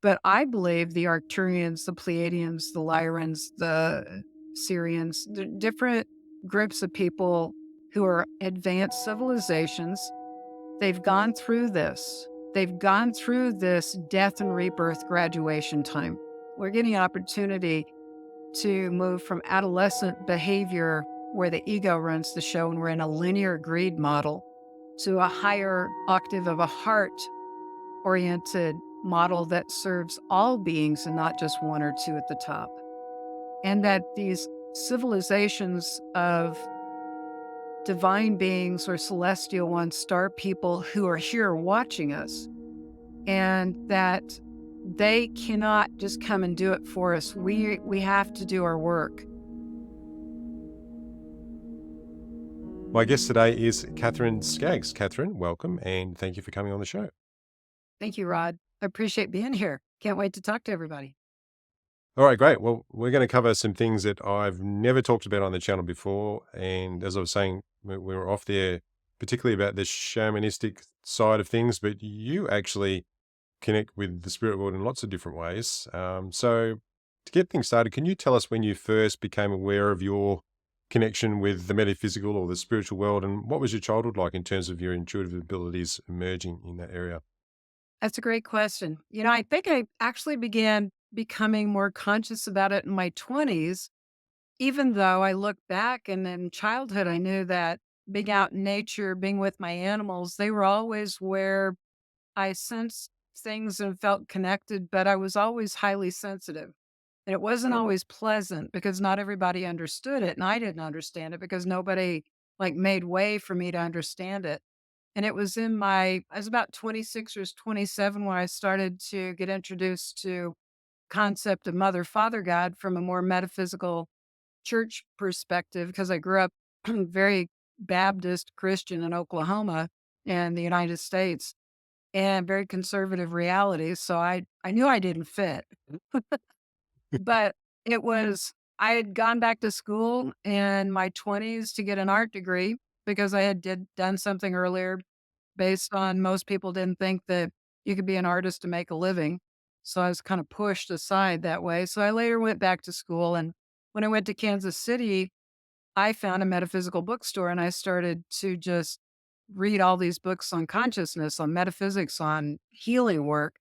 But I believe the Arcturians, the Pleiadians, the Lyrans, the Syrians, the different groups of people who are advanced civilizations, they've gone through this. They've gone through this death and rebirth graduation time. We're getting an opportunity to move from adolescent behavior where the ego runs the show and we're in a linear greed model to a higher octave of a heart oriented model that serves all beings and not just one or two at the top. And that these civilizations of divine beings or celestial ones, star people who are here watching us, and that they cannot just come and do it for us. We have to do our work. My guest today is Katherine Skaggs. Katherine, welcome, and thank you for coming on the show. Thank you, Rod. I appreciate being here. Can't wait to talk to everybody. All right, great. Well, we're going to cover some things that I've never talked about on the channel before. And as I was saying, we were off there, particularly about the shamanistic side of things, but you actually connect with the spirit world in lots of different ways. So, to get things started, can you tell us when you first became aware of your connection with the metaphysical or the spiritual world, and what was your childhood like in terms of your intuitive abilities emerging in that area? That's a great question. I think I actually began becoming more conscious about it in my 20s, even though I look back and in childhood, I knew that being out in nature, being with my animals, they were always where I sensed things and felt connected, but I was always highly sensitive. And it wasn't always pleasant because not everybody understood it. And I didn't understand it because nobody made way for me to understand it. And it was I was about 26 or 27 when I started to get introduced to concept of mother, father, God from a more metaphysical church perspective, because I grew up very Baptist Christian in Oklahoma and the United States and very conservative realities. So I knew I didn't fit, but I had gone back to school in my 20s to get an art degree because I had done something earlier based on most people didn't think that you could be an artist to make a living. So I was kind of pushed aside that way. So I later went back to school. And when I went to Kansas City, I found a metaphysical bookstore and I started to just read all these books on consciousness, on metaphysics, on healing work.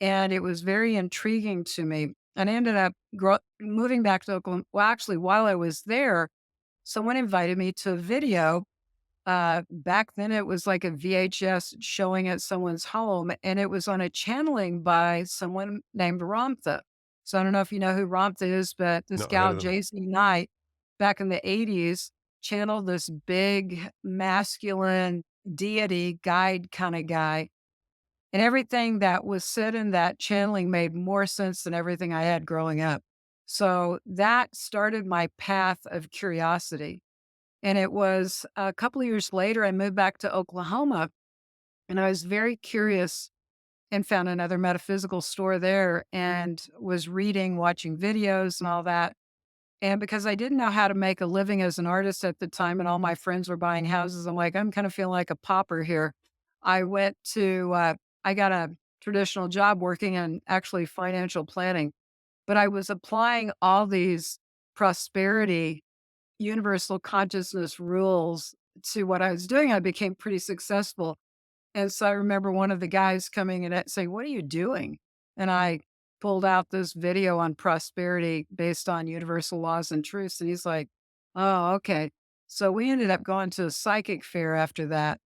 And it was very intriguing to me. And I ended up moving back to Oklahoma. Well, actually, while I was there, someone invited me to a video. Back then, it was like a VHS showing at someone's home, and it was on a channeling by someone named Ramtha. So I don't know if you know who Ramtha is, but this Not heard gal, of them. JC Knight, back in the 80s, channeled this big masculine deity guide kind of guy. And everything that was said in that channeling made more sense than everything I had growing up. So that started my path of curiosity. And it was a couple of years later, I moved back to Oklahoma and I was very curious and found another metaphysical store there and was reading, watching videos and all that. And because I didn't know how to make a living as an artist at the time and all my friends were buying houses, I'm like, I'm kind of feeling like a pauper here. I got a traditional job working in actually financial planning, but I was applying all these prosperity universal consciousness rules to what I was doing. I became pretty successful. And so I remember one of the guys coming in and saying, "What are you doing?" And I pulled out this video on prosperity based on universal laws and truths. And he's like, "Oh, okay." So we ended up going to a psychic fair after that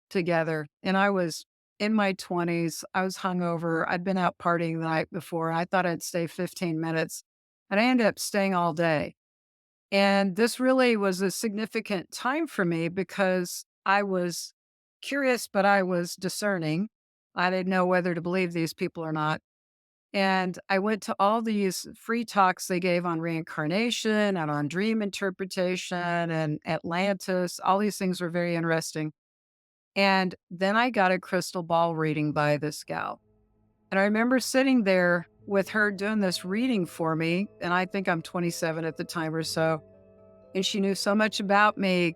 together. And I was in my 20s. I was hungover. I'd been out partying the night before. I thought I'd stay 15 minutes. And I ended up staying all day. And this really was a significant time for me because I was curious, but I was discerning. I didn't know whether to believe these people or not. And I went to all these free talks they gave on reincarnation and on dream interpretation and Atlantis. All these things were very interesting. And then I got a crystal ball reading by this gal. And I remember sitting there with her doing this reading for me. And I think I'm 27 at the time or so, and she knew so much about me,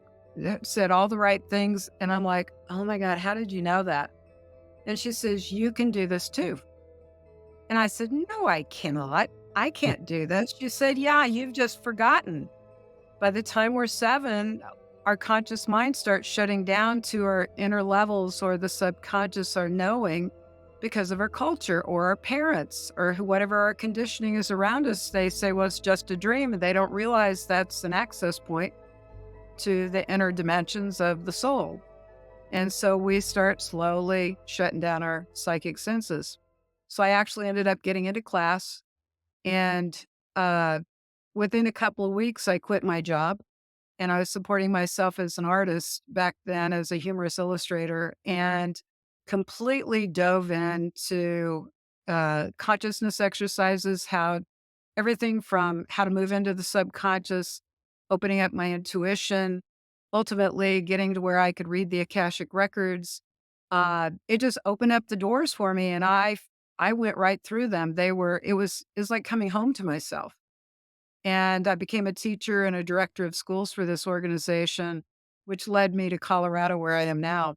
said all the right things. And I'm like, oh my God, how did you know that? And she says, you can do this too. And I said, "No, I cannot. I can't do this." She said, "Yeah, you've just forgotten. By the time we're 7, our conscious mind starts shutting down to our inner levels or the subconscious, our knowing, because of our culture or our parents or whatever our conditioning is around us. They say, well, it's just a dream. And they don't realize that's an access point to the inner dimensions of the soul. And so we start slowly shutting down our psychic senses. So I actually ended up getting into class and uh, within a couple of weeks, I quit my job and I was supporting myself as an artist back then as a humorous illustrator and completely dove into consciousness exercises, how everything from how to move into the subconscious, opening up my intuition, ultimately getting to where I could read the Akashic records. It just opened up the doors for me, and I went right through them. It was like coming home to myself. And I became a teacher and a director of schools for this organization, which led me to Colorado, where I am now.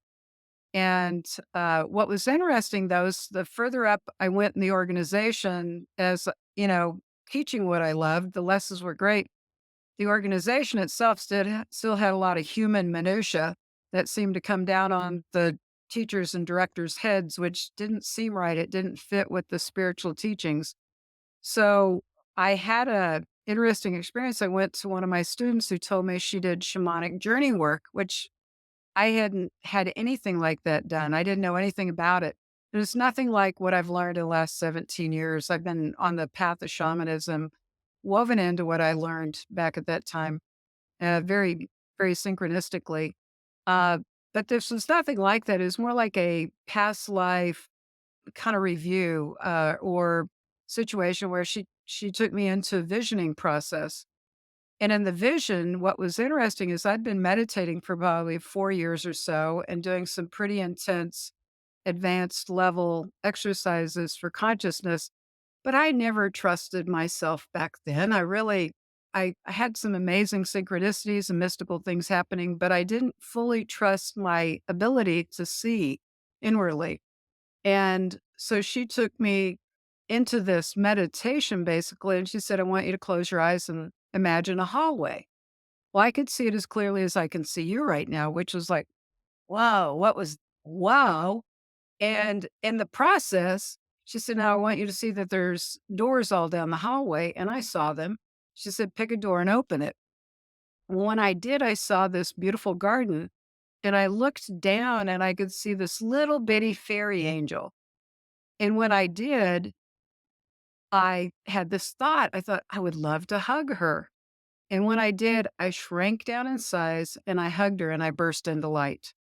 And what was interesting, though, is the further up I went in the organization, as you know, teaching what I loved, the lessons were great. The organization itself still had a lot of human minutia that seemed to come down on the teachers and directors' heads, which didn't seem right. It didn't fit with the spiritual teachings. So I had a interesting experience. I went to one of my students who told me she did shamanic journey work, which I hadn't had anything like that done. I didn't know anything about it. There's nothing like what I've learned in the last 17 years. I've been on the path of shamanism, woven into what I learned back at that time, very, very synchronistically. Uh, but this was nothing like that. It was more like a past life kind of review or situation where she took me into a visioning process. And in the vision, what was interesting is I'd been meditating for probably 4 years or so and doing some pretty intense advanced level exercises for consciousness, but I never trusted myself back then. I had some amazing synchronicities and mystical things happening, but I didn't fully trust my ability to see inwardly. And so she took me into this meditation basically, and she said, I want you to close your eyes and imagine a hallway. Well, I could see it as clearly as I can see you right now, which was like, wow, wow. And in the process, she said, now I want you to see that there's doors all down the hallway. And I saw them. She said, pick a door and open it. When I did, I saw this beautiful garden and I looked down and I could see this little bitty fairy angel. And when I did, I had this thought. I thought, I would love to hug her. And when I did, I shrank down in size and I hugged her and I burst into light.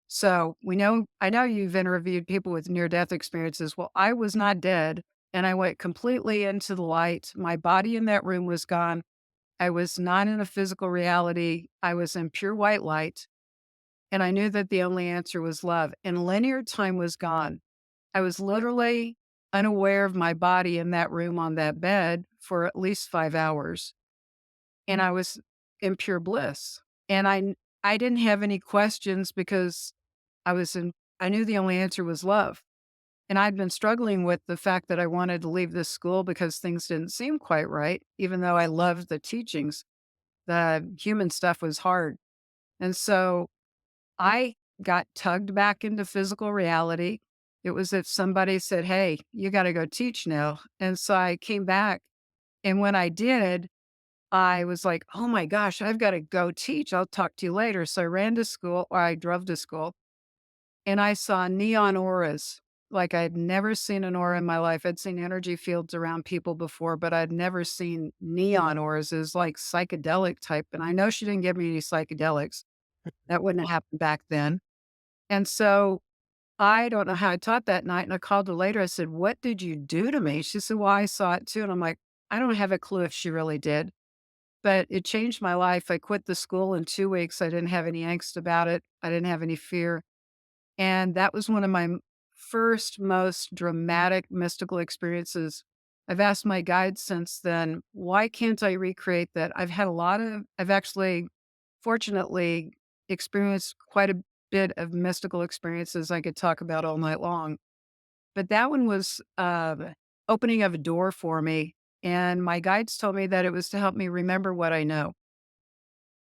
So I know you've interviewed people with near death experiences. Well, I was not dead and I went completely into the light. My body in that room was gone. I was not in a physical reality. I was in pure white light. And I knew that the only answer was love. And linear time was gone. I was literally unaware of my body in that room on that bed for at least 5 hours. And I was in pure bliss. And I didn't have any questions because I knew the only answer was love. And I'd been struggling with the fact that I wanted to leave this school because things didn't seem quite right, even though I loved the teachings. The human stuff was hard. And so I got tugged back into physical reality. It was if somebody said, hey, you got to go teach now. And so I came back. And when I did, I was like, oh my gosh, I've got to go teach. I'll talk to you later. So I ran to school, or I drove to school, and I saw neon auras like I'd never seen an aura in my life. I'd seen energy fields around people before, but I'd never seen neon auras. It was like psychedelic type. And I know she didn't give me any psychedelics. That wouldn't have happened back then. And so I don't know how I taught that night. And I called her later. I said, what did you do to me? She said, well, I saw it too. And I'm like, I don't have a clue if she really did, but it changed my life. I quit the school in 2 weeks. I didn't have any angst about it. I didn't have any fear. And that was one of my first most dramatic mystical experiences. I've asked my guides since then, why can't I recreate that? I've actually, fortunately, experienced quite a bit of mystical experiences I could talk about all night long. But that one was opening of a door for me. And my guides told me that it was to help me remember what I know.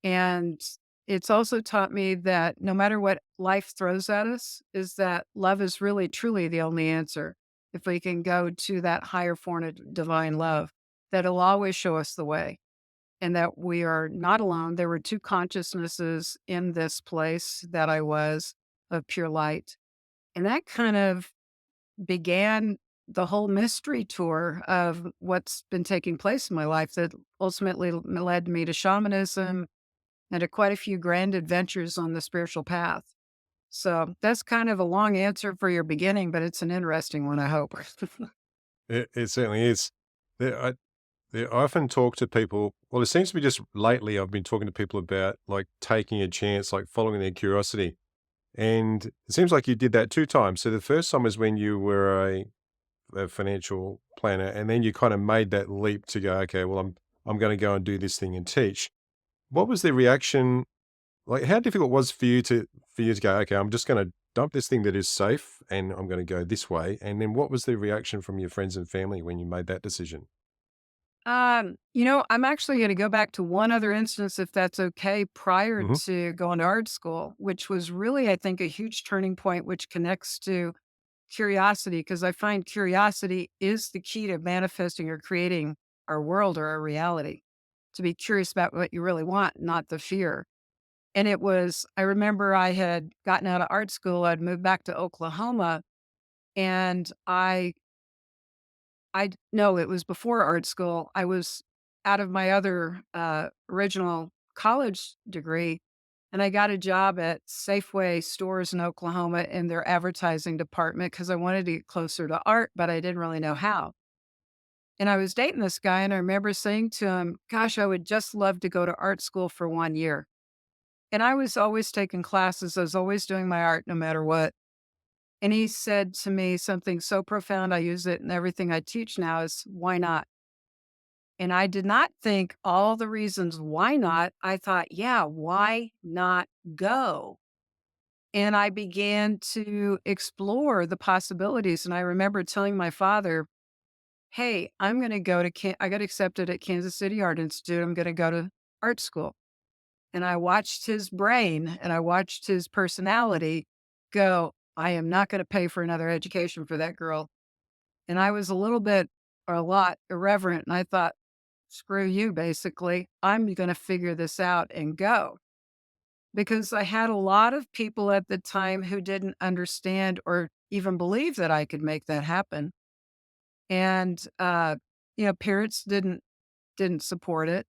And it's also taught me that no matter what life throws at us, is that love is really truly the only answer. If we can go to that higher form of divine love, that it'll always show us the way and that we are not alone. There were two consciousnesses in this place that I was of pure light. And that kind of began the whole mystery tour of what's been taking place in my life that ultimately led me to shamanism and to quite a few grand adventures on the spiritual path. So that's kind of a long answer for your beginning, but it's an interesting one, I hope. It certainly is. There, I often talk to people. Well, it seems to be just lately I've been talking to people about like taking a chance, like following their curiosity. And it seems like you did that 2 times. So the first time was when you were a financial planner, and then you kind of made that leap to go, okay, well, I'm going to go and do this thing and teach. What was the reaction? Like, how difficult was for you to go, okay, I'm just going to dump this thing that is safe, and I'm going to go this way. And then what was the reaction from your friends and family when you made that decision? I'm actually going to go back to one other instance, if that's okay, prior Hmm. to going to art school, which was really, I think, a huge turning point, which connects to curiosity, because I find curiosity is the key to manifesting or creating our world or our reality. To be curious about what you really want, not the fear. And I remember I had gotten out of art school, I'd moved back to Oklahoma, and no, it was before art school. I was out of my other original college degree, and I got a job at Safeway stores in Oklahoma in their advertising department because I wanted to get closer to art, but I didn't really know how. And I was dating this guy, and I remember saying to him, "Gosh, I would just love to go to art school for 1 year." And I was always taking classes, I was always doing my art no matter what. And he said to me something so profound, I use it in everything I teach now is, "Why not?" And I did not think all the reasons why not. I thought, yeah, why not go? And I began to explore the possibilities. And I remember telling my father, hey, I'm going to go to, I got accepted at Kansas City Art Institute. I'm going to go to art school. And I watched his brain and I watched his personality go, I am not going to pay for another education for that girl. And I was a little bit or a lot irreverent. And I thought, screw you, basically. I'm going to figure this out and go. Because I had a lot of people at the time who didn't understand or even believe that I could make that happen. And, parents didn't support it.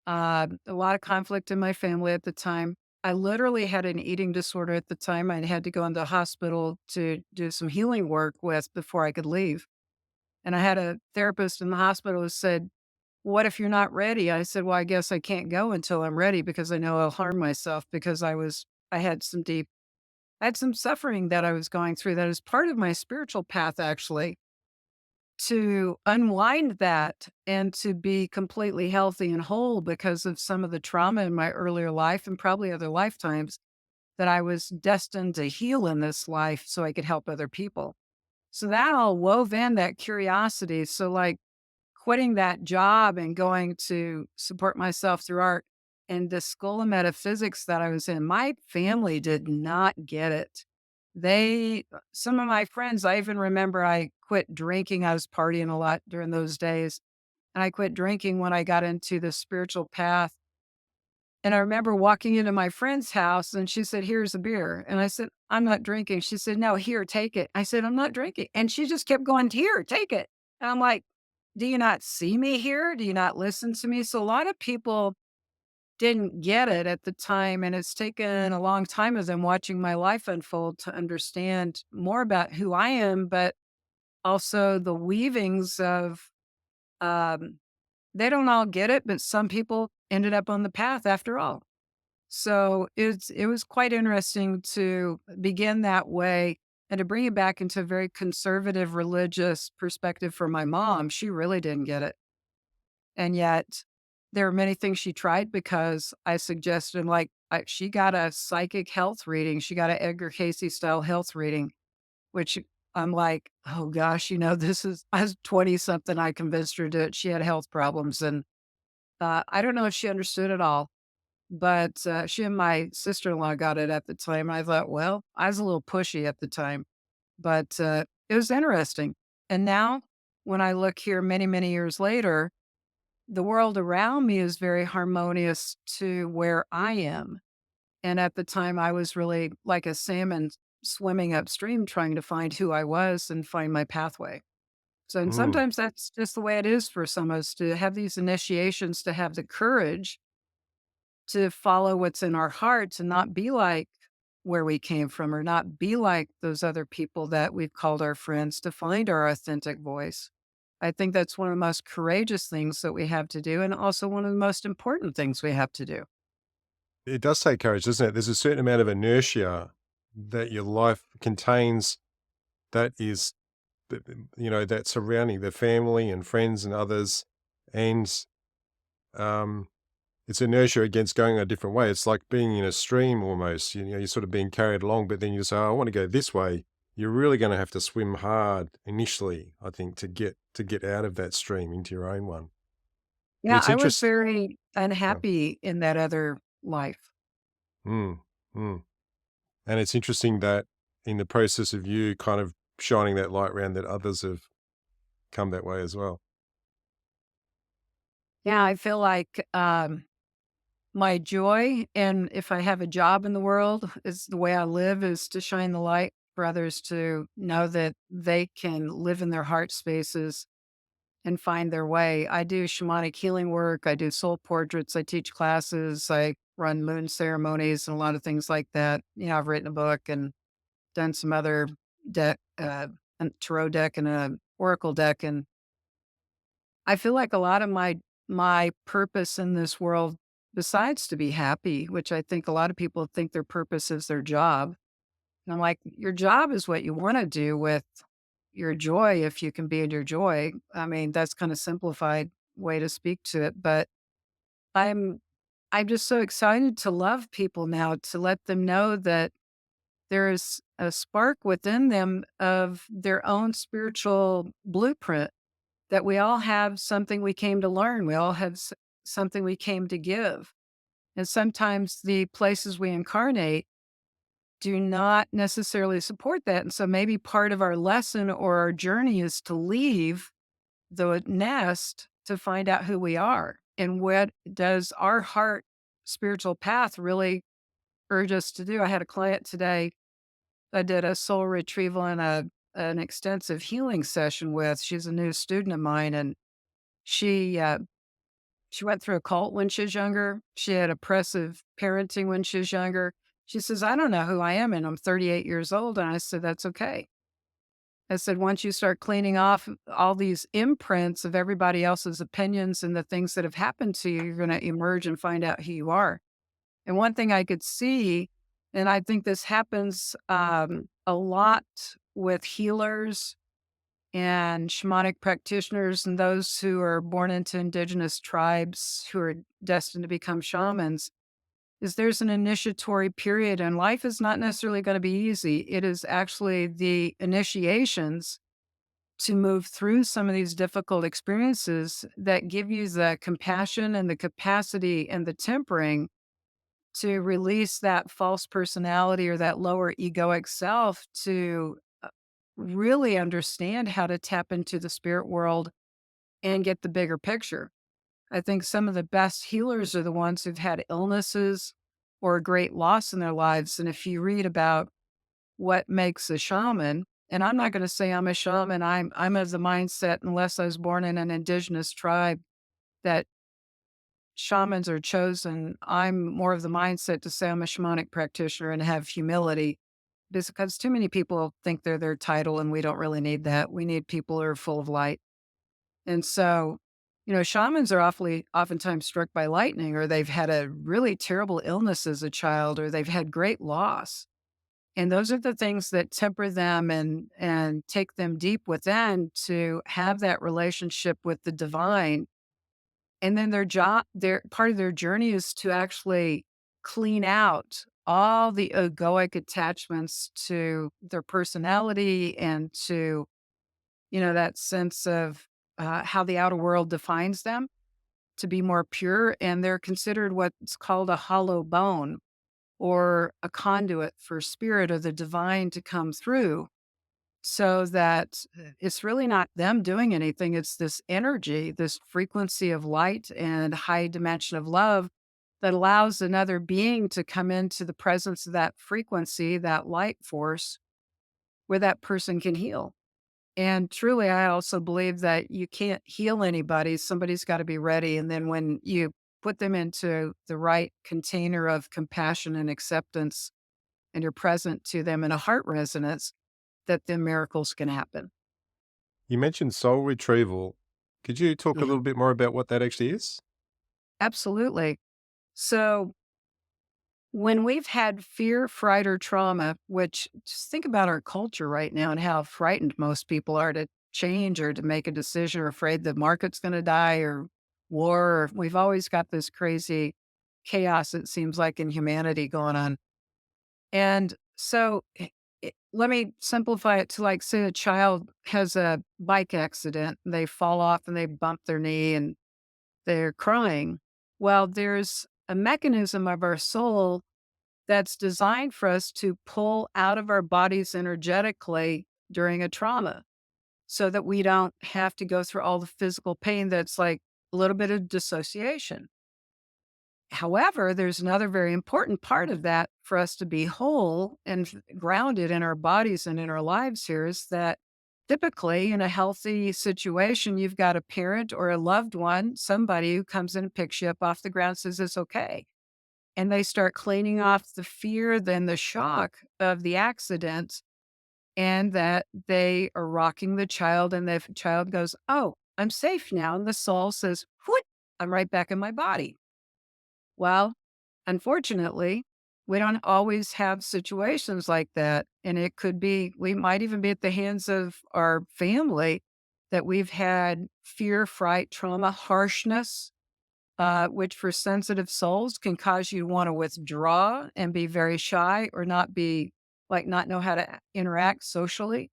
A lot of conflict in my family at the time. I literally had an eating disorder at the time. I had to go into the hospital to do some healing work with before I could leave. And I had a therapist in the hospital who said, what if you're not ready? I said, well, I guess I can't go until I'm ready because I know I'll harm myself because I had I had some suffering that I was going through that is part of my spiritual path, actually, to unwind that and to be completely healthy and whole because of some of the trauma in my earlier life and probably other lifetimes that I was destined to heal in this life so I could help other people. So that all wove in that curiosity. So, like, quitting that job and going to support myself through art and the school of metaphysics that I was in, my family did not get it. Some of my friends, I even remember I quit drinking. I was partying a lot during those days. And I quit drinking when I got into the spiritual path. And I remember walking into my friend's house and she said, here's a beer. And I said, I'm not drinking. She said, no, here, take it. I said, I'm not drinking. And she just kept going, here, take it. And I'm like, do you not see me here? Do you not listen to me? So a lot of people didn't get it at the time. And it's taken a long time as I'm watching my life unfold to understand more about who I am, but also the weavings of, um, they don't all get it, but some people ended up on the path after all. So it was quite interesting to begin that way and to bring it back into a very conservative religious perspective for my mom. She really didn't get it. And yet there are many things she tried because I suggested, like, she got a psychic health reading. She got an Edgar Casey style health reading, which I'm like, "Oh gosh, this is," I was 20 something, I convinced her to do it. She had health problems, and, I don't know if she understood it all, but, she and my sister-in-law got it at the time. I thought, well, I was a little pushy at the time, but, it was interesting. And now when I look here many, many years later, the world around me is very harmonious to where I am. And at the time, I was really like a salmon swimming upstream trying to find who I was and find my pathway. So, and Mm. sometimes that's just the way it is for some of us to have these initiations, to have the courage to follow what's in our hearts and not be like where we came from or not be like those other people that we've called our friends, to find our authentic voice. I think that's one of the most courageous things that we have to do, and also one of the most important things we have to do. It does take courage, doesn't it? There's a certain amount of inertia that your life contains that is, that surrounding the family and friends and others. And um, it's inertia against going a different way. It's like being in a stream almost. You're sort of being carried along, but then you say, "Oh, I want to go this way." You're really going to have to swim hard initially, I think, to get out of that stream into your own one. But Yeah, it's I was interesting. very unhappy in that other life. Mm, mm. And it's interesting that in the process of you kind of shining that light around, that others have come that way as well. Yeah, I feel like my joy, and if I have a job in the world, is the way I live, is to shine the light for others to know that they can live in their heart spaces and find their way. I do shamanic healing work, I do soul portraits, I teach classes, I run moon ceremonies and a lot of things like that. I've written a book and done some other deck, a tarot deck and a oracle deck, and I feel like a lot of my purpose in this world, besides to be happy, which I think a lot of people think their purpose is their job. And I'm like, your job is what you want to do with your joy, if you can be in your joy. I mean, that's kind of simplified way to speak to it, but I'm I'm just so excited to love people now, to let them know that there's a spark within them of their own spiritual blueprint, that we all have something we came to learn. We all have something we came to give. And sometimes the places we incarnate do not necessarily support that. And so maybe part of our lesson or our journey is to leave the nest to find out who we are. And what does our heart spiritual path really urge us to do? I had a client today I did a soul retrieval and an extensive healing session with. She's a new student of mine, and she uh, she went through a cult when she was younger. She had oppressive parenting when she was younger. She says, "I don't know who I am, and I'm 38 years old." And I said, "That's okay." I said, "Once you start cleaning off all these imprints of everybody else's opinions and the things that have happened to you, you're going to emerge and find out who you are." And one thing I could see, and I think this happens a lot with healers and shamanic practitioners and those who are born into indigenous tribes who are destined to become shamans, is there's an initiatory period, and life is not necessarily going to be easy. It is actually the initiations to move through some of these difficult experiences that give you the compassion and the capacity and the tempering to release that false personality or that lower egoic self, to really understand how to tap into the spirit world and get the bigger picture. I think some of the best healers are the ones who've had illnesses or a great loss in their lives. And if you read about what makes a shaman, and I'm not going to say I'm a shaman, I'm of the mindset, unless I was born in an indigenous tribe, that shamans are chosen. I'm more of the mindset to say I'm a shamanic practitioner and have humility, because too many people think they're their title, and we don't really need that. We need people who are full of light. And so, shamans are oftentimes struck by lightning, or they've had a really terrible illness as a child, or they've had great loss. And those are the things that temper them and take them deep within to have that relationship with the divine. And then their part of their journey is to actually clean out all the egoic attachments to their personality and to, that sense of how the outer world defines them to be more pure. And they're considered what's called a hollow bone or a conduit for spirit or the divine to come through so that it's really not them doing anything. It's this energy, this frequency of light and high dimension of love that allows another being to come into the presence of that frequency, that light force, where that person can heal. And truly, I also believe that you can't heal anybody. Somebody's got to be ready. And then when you put them into the right container of compassion and acceptance, and you're present to them in a heart resonance, that then miracles can happen. You mentioned soul retrieval. Could you talk a Mhm. little bit more about what that actually is? Absolutely. So when we've had fear, fright, or trauma, which just think about our culture right now and how frightened most people are to change or to make a decision or afraid the market's going to die or war. Or we've always got this crazy chaos, it seems like, in humanity going on. And so let me simplify it to like, say, a child has a bike accident, and they fall off and they bump their knee and they're crying. Well, there's a mechanism of our soul that's designed for us to pull out of our bodies energetically during a trauma so that we don't have to go through all the physical pain that's like a little bit of dissociation. However, there's another very important part of that for us to be whole and grounded in our bodies and in our lives here is that typically in a healthy situation, you've got a parent or a loved one, somebody who comes in and picks you up off the ground, says it's okay. And they start cleaning off the fear, then the shock of the accident, and that they are rocking the child. And the child goes, "Oh, I'm safe now." And the soul says, "Whoop, I'm right back in my body." Well, unfortunately, we don't always have situations like that. And it could be, we might even be at the hands of our family that we've had fear, fright, trauma, harshness, which for sensitive souls can cause you to want to withdraw and be very shy or not be like not know how to interact socially.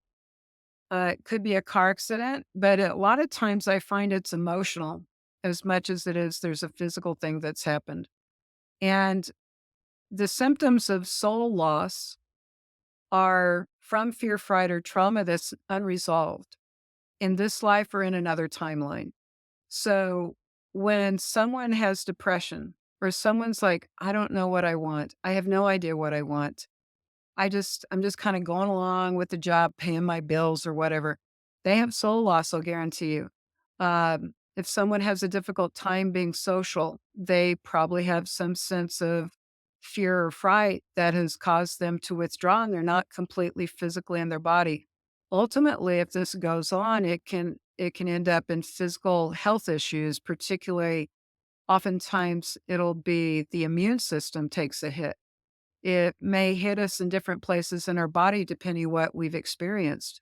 It could be a car accident, but a lot of times I find it's emotional as much as it is there's a physical thing that's happened. And the symptoms of soul loss are from fear, fright, or trauma that's unresolved in this life or in another timeline. So when someone has depression or someone's like, I don't know what I want, I have no idea what I want. I'm just kind of going along with the job, paying my bills or whatever. They have soul loss, I'll guarantee you. If someone has a difficult time being social, they probably have some sense of fear or fright that has caused them to withdraw and they're not completely physically in their body. Ultimately, if this goes on, it can end up in physical health issues, particularly oftentimes it'll be the immune system takes a hit. It may hit us in different places in our body depending what we've experienced.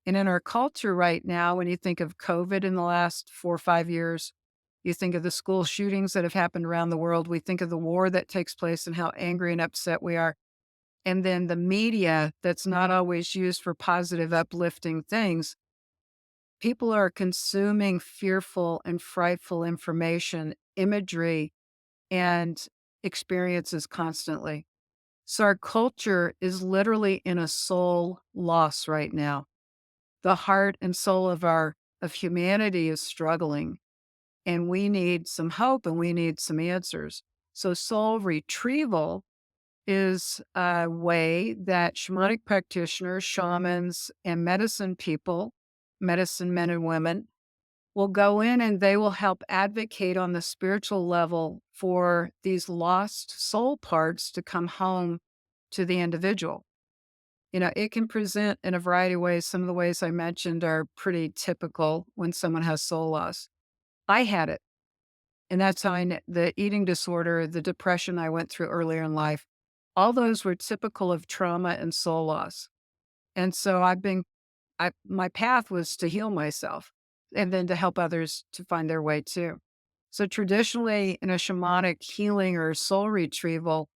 And in our culture right now, when you think of COVID in the last 4 or 5 years, you think of the school shootings that have happened around the world. We think of the war that takes place and how angry and upset we are. And then the media that's not always used for positive, uplifting things. People are consuming fearful and frightful information, imagery, and experiences constantly. So our culture is literally in a soul loss right now. The heart and soul of humanity is struggling, and we need some hope and we need some answers. So soul retrieval is a way that shamanic practitioners, shamans, and medicine people, medicine men and women, will go in and they will help advocate on the spiritual level for these lost soul parts to come home to the individual. It can present in a variety of ways. Some of the ways I mentioned are pretty typical when someone has soul loss. I had it, and that's how the eating disorder, the depression I went through earlier in life, all those were typical of trauma and soul loss. And so my path was to heal myself and then to help others to find their way too. So traditionally in a shamanic healing or soul retrieval,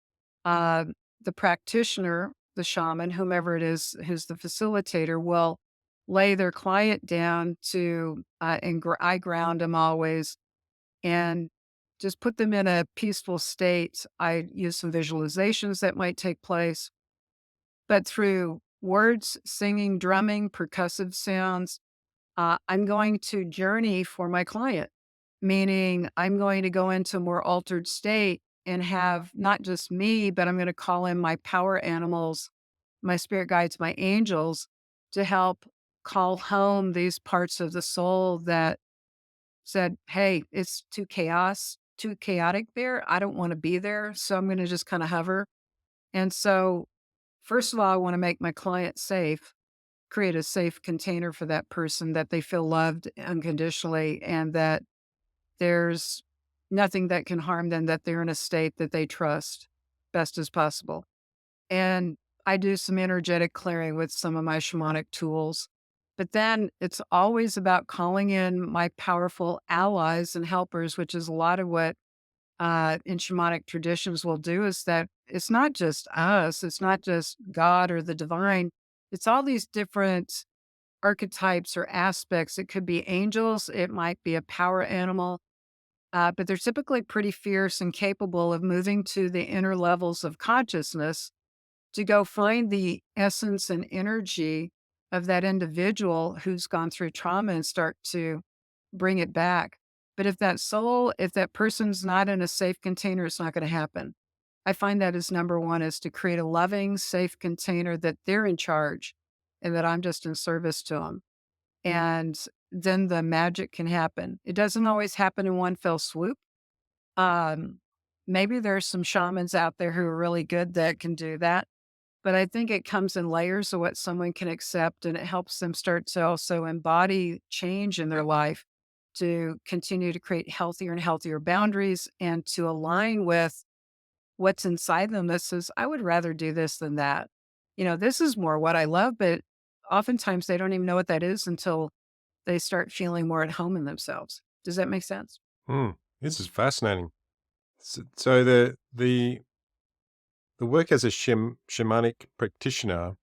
uh, the practitioner, the shaman, whomever it is who's the facilitator, will lay their client down to, I ground them always and just put them in a peaceful state. I use some visualizations that might take place, but through words, singing, drumming, percussive sounds, I'm going to journey for my client, meaning I'm going to go into a more altered state and have not just me, but I'm going to call in my power animals, my spirit guides, my angels to help call home these parts of the soul that said, hey, it's too chaotic there. I don't want to be there. So I'm going to just kind of hover. And so, first of all, I want to make my client safe, create a safe container for that person that they feel loved unconditionally and that there's nothing that can harm them, that they're in a state that they trust best as possible. And I do some energetic clearing with some of my shamanic tools. But then it's always about calling in my powerful allies and helpers, which is a lot of what in shamanic traditions will do is that it's not just us, it's not just God or the divine, it's all these different archetypes or aspects. It could be angels, it might be a power animal, but they're typically pretty fierce and capable of moving to the inner levels of consciousness to go find the essence and energy of that individual who's gone through trauma and start to bring it back. But if that person's not in a safe container, it's not going to happen. I find that is number one is to create a loving, safe container that they're in charge and that I'm just in service to them. And then the magic can happen. It doesn't always happen in one fell swoop. Um, Maybe there's some shamans out there who are really good that can do that, but I think it comes in layers of what someone can accept, and it helps them start to also embody change in their life to continue to create healthier and healthier boundaries and to align with what's inside them that says, I would rather do this than that. This is more what I love, but oftentimes they don't even know what that is until they start feeling more at home in themselves. Does that make sense? Mm, this is fascinating. So the work as a shamanic practitioner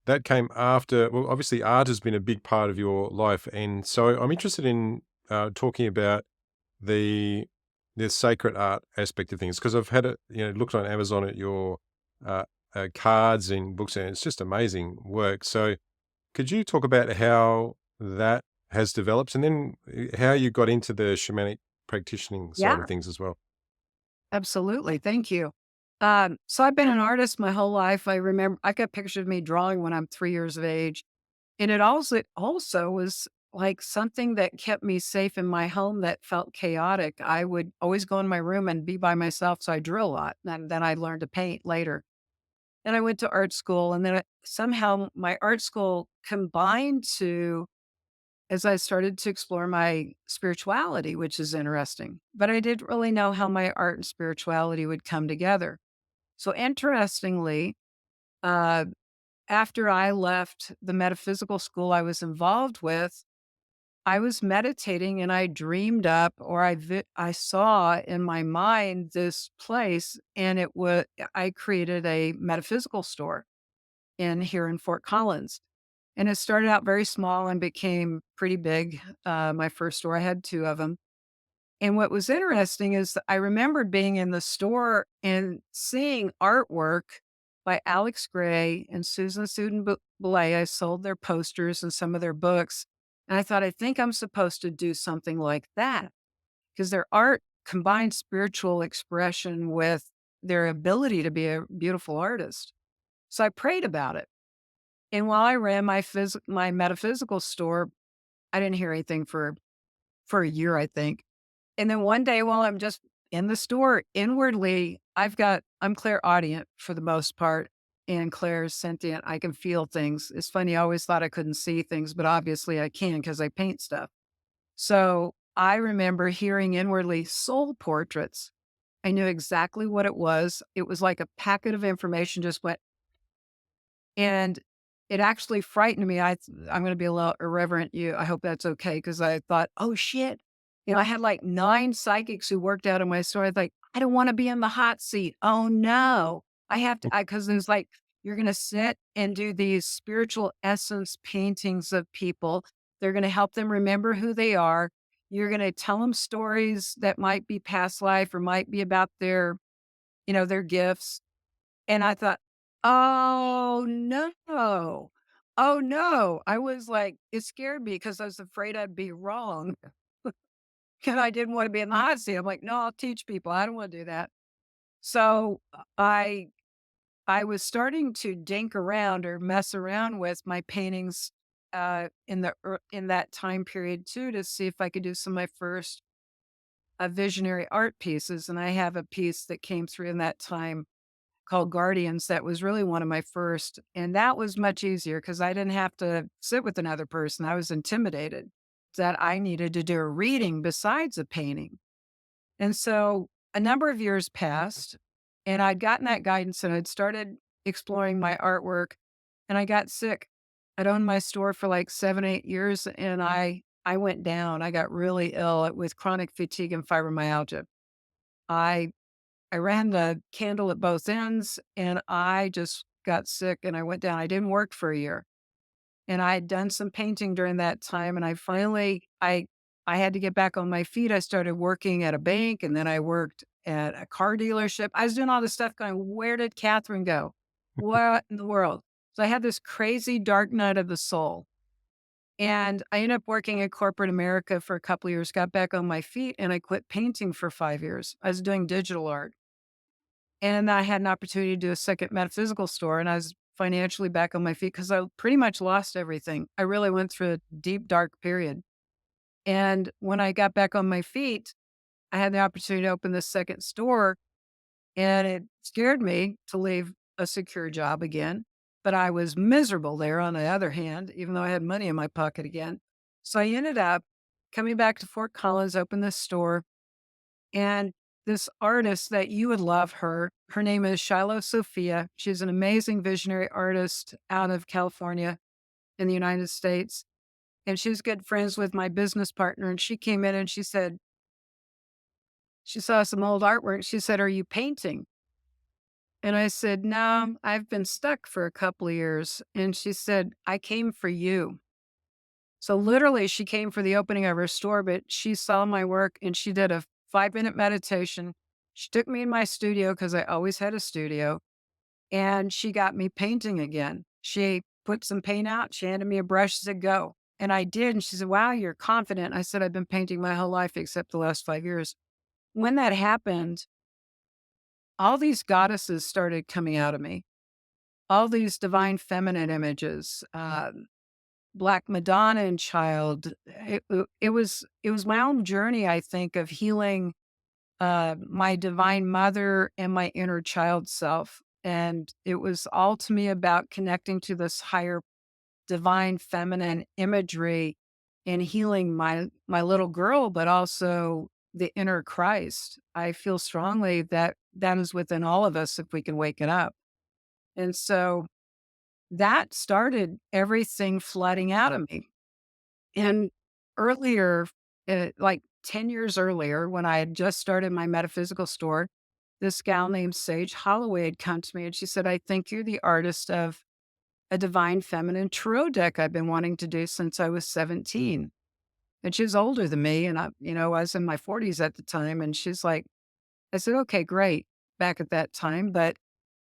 that came after. Well, obviously, art has been a big part of your life, and so I'm interested in talking about the the sacred art aspect of things because I've had it, looked on Amazon at your uh, cards and books, and it's just amazing work. So, could you talk about how that has developed, and then how you got into the shamanic practitioning side of Yeah. things as well? Absolutely. Thank you. So I've been an artist my whole life. I remember I got pictures of me drawing when I'm 3 years of age. And it also was like something that kept me safe in my home that felt chaotic. I would always go in my room and be by myself. So I drew a lot. And then I learned to paint later. And I went to art school. And then somehow my art school combined to as I started to explore my spirituality, which is interesting. But I didn't really know how my art and spirituality would come together. So interestingly, uh, after I left the metaphysical school I was involved with, I was meditating and I dreamed up or I saw in my mind this place and I created a metaphysical store in here in Fort Collins. And it started out very small and became pretty big. My first store, I had two of them. And what was interesting is that I remembered being in the store and seeing artwork by Alex Gray and Susan Boulay. I sold their posters and some of their books. And I thought, I think I'm supposed to do something like that because their art combines spiritual expression with their ability to be a beautiful artist. So I prayed about it. And while I ran my metaphysical store, I didn't hear anything for a year, I think. And then one day while I'm just in the store, inwardly, I'm clairaudient for the most part, and Claire's sentient. I can feel things. It's funny, I always thought I couldn't see things, but obviously I can because I paint stuff. So I remember hearing inwardly soul portraits. I knew exactly what it was. It was like a packet of information just went and it actually frightened me. I'm gonna be a little irreverent, I hope that's okay because I thought, "Oh, shit." I had, like, 9 psychics who worked out of my store. I was like, I don't want to be in the hot seat. Oh no. I have to, because it was like, you're going to sit and do these spiritual essence paintings of people. They're going to help them remember who they are. You're going to tell them stories that might be past life or might be about their, their gifts. And I thought, "Oh, no. Oh, no." I was like it scared me because I was afraid I'd be wrong, and I didn't wanna be in the hot seat. I'm like, "No, I'll teach people. I don't wanna do that." So, I was starting to dink around or mess around with my paintings, in that time period too to see if I could do some of my first, visionary art pieces, and I have a piece that came through in that time called Guardians that was really one of my first, and that was much easier because I didn't have to sit with another person. I was intimidated that I needed to do a reading besides a painting. And so a number of years passed, and I'd gotten that guidance and I'd started exploring my artwork, and I got sick. I'd owned my store for like 7, 8 years, and I went down. I got really ill with chronic fatigue and fibromyalgia. I I ran the candle at both ends and I just got sick and I went down. I didn't work for a year. And I had done some painting during that time and I finally I had to get back on my feet. I started working at a bank and then I worked at a car dealership. I was doing all this stuff going, where did Catherine go? What in the world? So I had this crazy dark night of the soul. And I ended up working in corporate America for a couple of years, got back on my feet, and I quit painting for 5 years. I was doing digital art. And I had an opportunity to do a second metaphysical store, and I was financially back on my feet because I pretty much lost everything. I really went through a deep, dark period. And when I got back on my feet, I had the opportunity to open this second store, and it scared me to leave a secure job again. But I was miserable there on the other hand, even though I had money in my pocket again. So I ended up coming back to Fort Collins, opened this store, and this artist that you would love her name is Shiloh Sophia. She's an amazing visionary artist out of California in the United States. And she's good friends with my business partner. And she came in and she said, she saw some old artwork. She said, "Are you painting?" And I said, "No, I've been stuck for a couple of years." And she said, "I came for you." So literally, she came for the opening of her store, but she saw my work and she did a 5-minute meditation. She took me in my studio because I always had a studio and she got me painting again. She put some paint out. She handed me a brush, she said, "Go." And I did. And she said, "Wow, you're confident." I said, "I've been painting my whole life except the last 5 years." When that happened, all these goddesses started coming out of me, all these divine feminine images. Black Madonna and Child. It was my own journey, I think, of healing, my divine mother and my inner child self, and it was all to me about connecting to this higher divine feminine imagery and healing my little girl, but also the inner Christ. I feel strongly that that is within all of us if we can wake it up, and so that started everything flooding out of me. And earlier, like 10 years earlier, when I had just started my metaphysical store, this gal named Sage Holloway had come to me and she said, "I think you're the artist of a divine feminine tarot deck I've been wanting to do since I was 17." And she was older than me. And I was in my 40s at the time. And she's like, I said, "Okay, great," back at that time. But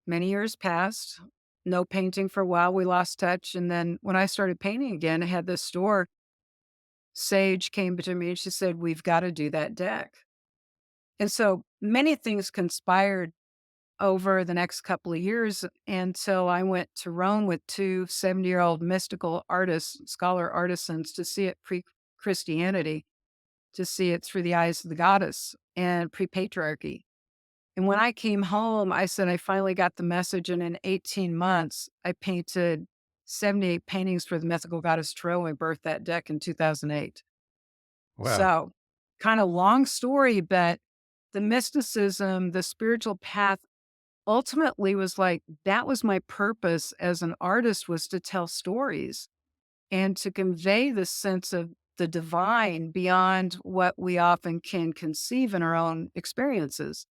many years passed, no painting for a while. We lost touch. And then when I started painting again, I had this store. Sage came to me and she said, "We've got to do that deck." And so many things conspired over the next couple of years until I went to Rome with 2 70-year-old mystical artists, scholar artisans to see it pre Christianity, to see it through the eyes of the goddess and pre patriarchy. And when I came home, I said, I finally got the message. And in 18 months, I painted 78 paintings for the mythical goddess Tarot and birthed that deck in 2008. Wow. So, kind of long story, but the mysticism, the spiritual path ultimately was like that was my purpose as an artist was to tell stories and to convey the sense of the divine beyond what we often can conceive in our own experiences.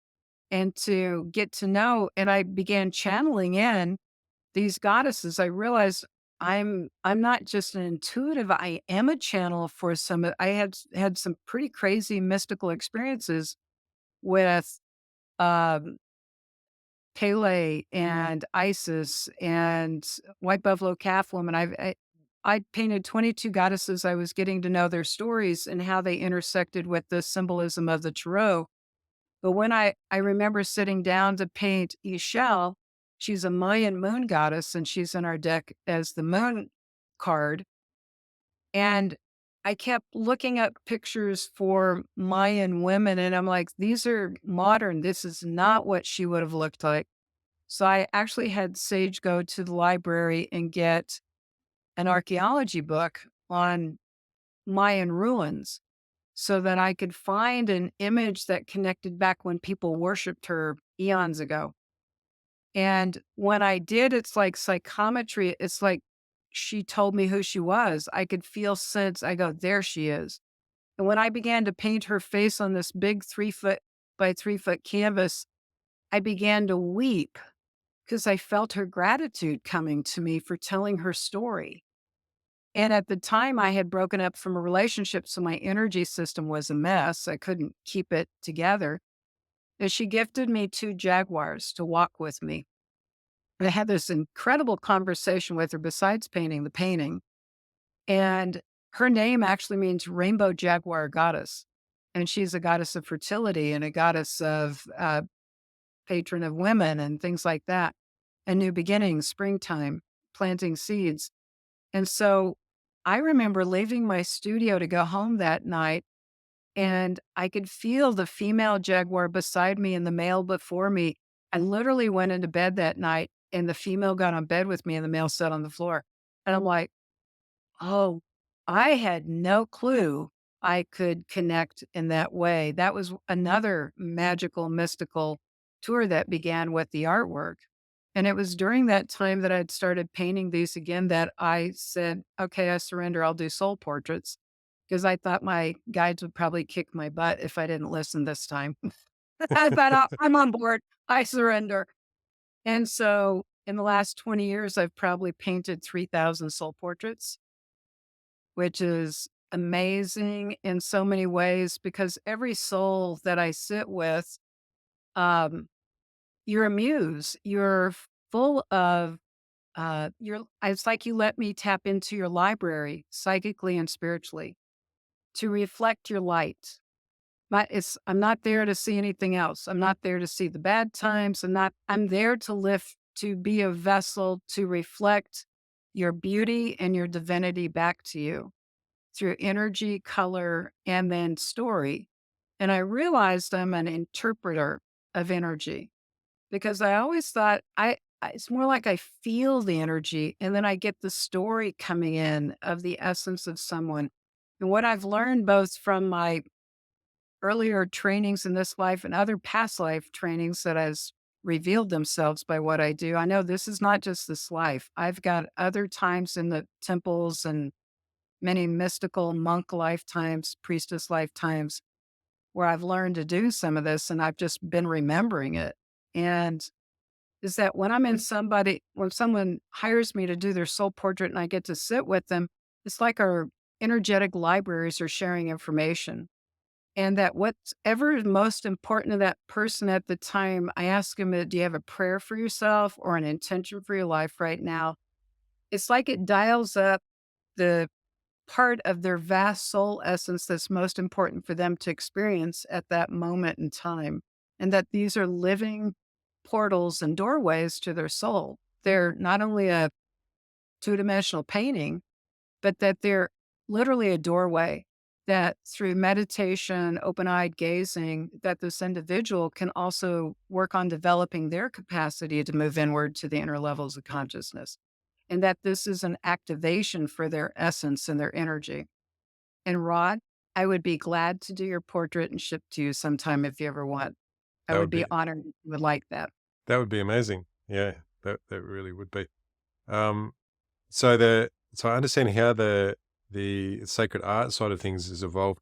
and to get to know. And I began channeling in these goddesses. I realized I'm not just an intuitive, I am a channel for I had some pretty crazy mystical experiences with um Pele and Isis and White Buffalo Calf Woman. I painted 22 goddesses. I was getting to know their stories and how they intersected with the symbolism of the tarot. But when I remember sitting down to paint Ishel, she's a Mayan moon goddess and she's in our deck as the moon card. And I kept looking up pictures for Mayan women and I'm like, these are modern. This is not what she would have looked like. So I actually had Sage go to the library and get an archaeology book on Mayan ruins so that I could find an image that connected back when people worshiped her eons ago. And when I did, it's like psychometry. It's like she told me who she was. I could feel sense. I go, there she is. And when I began to paint her face on this big 3 foot by 3 foot canvas, I began to weep because I felt her gratitude coming to me for telling her story. And at the time, I had broken up from a relationship, so my energy system was a mess. I couldn't keep it together. And she gifted me 2 jaguars to walk with me. I had this incredible conversation with her besides painting the painting. And her name actually means rainbow jaguar goddess. And she's a goddess of fertility and a goddess of patron of women and things like that. A new beginning, springtime, planting seeds. And so I remember leaving my studio to go home that night, and I could feel the female jaguar beside me and the male before me. I literally went into bed that night, and the female got on bed with me, and the male sat on the floor. And I'm like, oh, I had no clue I could connect in that way. That was another magical, mystical tour that began with the artwork. And it was during that time that I'd started painting these again that I said, okay, I surrender. I'll do soul portraits because I thought my guides would probably kick my butt if I didn't listen this time. I thought, I'm on board. I surrender." And so in the last 20 years, I've probably painted 3,000 soul portraits, which is amazing in so many ways because every soul that I sit with, um, you're a muse. You're full of it's like you let me tap into your library psychically and spiritually to reflect your light. I'm not there to see anything else. I'm not there to see the bad times. I'm there to lift, to be a vessel to reflect your beauty and your divinity back to you through energy, color, and then story. And I realized I'm an interpreter of energy because I always thought it's more like I feel the energy and then I get the story coming in of the essence of someone. And what I've learned both from my earlier trainings in this life and other past life trainings that has revealed themselves by what I do. I know this is not just this life. I've got other times in the temples and many mystical monk lifetimes, priestess lifetimes where I've learned to do some of this and I've just been remembering it. And is that when someone hires me to do their soul portrait and I get to sit with them, it's like our energetic libraries are sharing information. And that whatever is most important to that person at the time, I ask them, do you have a prayer for yourself or an intention for your life right now? It's like it dials up the part of their vast soul essence that's most important for them to experience at that moment in time. And that these are living portals and doorways to their soul. They're not only a 2 dimensional painting, but that they're literally a doorway that through meditation, open eyed gazing, that this individual can also work on developing their capacity to move inward to the inner levels of consciousness. And that this is an activation for their essence and their energy. And Rod, I would be glad to do your portrait and ship to you sometime if you ever want. I That would would be be honored if you would like that. that would be amazing. Yeah, that really would be. Um, so I understand how the sacred art side of things has evolved.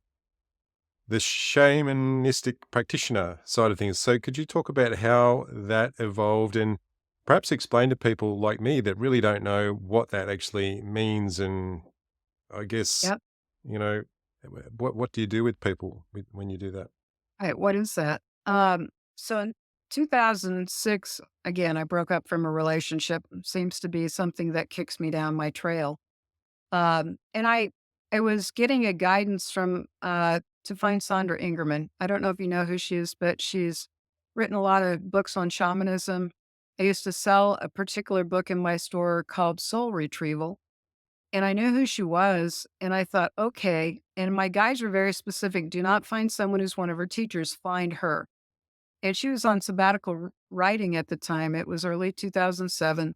the shamanistic practitioner side of things. So could you talk about how that evolved and perhaps explain to people like me that really don't know what that actually means? And I guess, Yep. you know, what do you do with people when you do that? Right. What is that? So in 2006, again, I broke up from a relationship. Seems to be something that kicks me down my trail. And I was getting a guidance from to find Sandra Ingerman. I don't know if you know who she is, but she's written a lot of books on shamanism. I used to sell a particular book in my store called Soul Retrieval, and I knew who she was. And I thought, okay. And my guides were very specific: do not find someone who's one of her teachers, find her. And she was on sabbatical writing at the time. It was early 2007,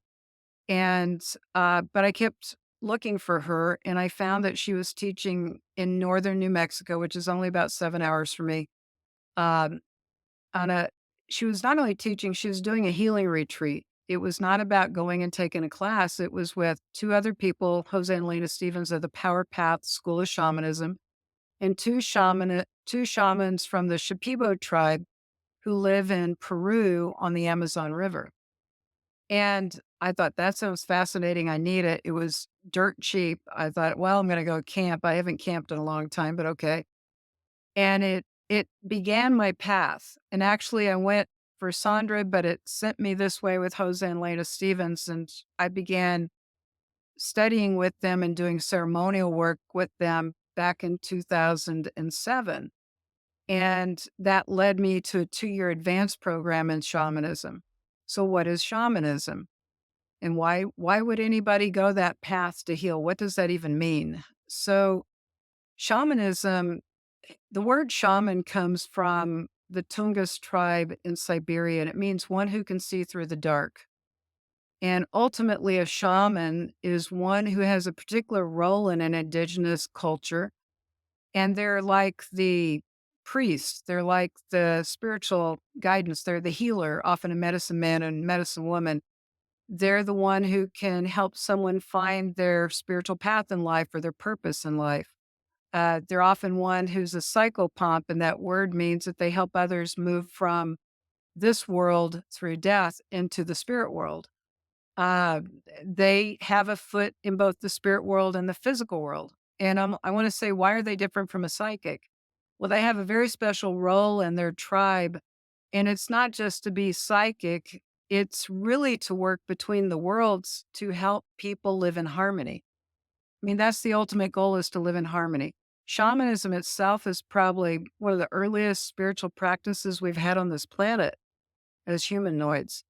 and, but I kept looking for her, and I found that she was teaching in northern New Mexico, which is only about 7 hours from me. Um, on a She was not only teaching, she was doing a healing retreat. It was not about going and taking a class. It was with 2 other people, Jose and Lena Stevens of the Power Path School of Shamanism, and 2 shamans from the Shipibo tribe who live in Peru on the Amazon River. And I thought, "That sounds fascinating, I need it." It was dirt cheap. I thought, "Well, I'm gonna go camp." I haven't camped in a long time, but okay. And it began my path. And actually, I went for Sandra, but it sent me this way with Jose and Lena Stevens, and I began studying with them and doing ceremonial work with them back in 2007. And that led me to a 2-year advanced program in shamanism. So what is shamanism? And why would anybody go that path to heal? What does that even mean? So shamanism, the word shaman comes from the Tungus tribe in Siberia, and it means one who can see through the dark. And ultimately, a shaman is one who has a particular role in an indigenous culture, and they're like the priest, they're like the spiritual guidance, they're the healer, often a medicine man and medicine woman. They're the one who can help someone find their spiritual path in life or their purpose in life. They're often one who's a psychopomp, and that word means that they help others move from this world through death into the spirit world. Uh, they have a foot in both the spirit world and the physical world. And I want to say, why are they different from a psychic? Well, they have a very special role in their tribe. And it's not just to be psychic, it's really to work between the worlds to help people live in harmony. I mean, that's the ultimate goal, is to live in harmony. Shamanism itself is probably one of the earliest spiritual practices we've had on this planet as humanoids,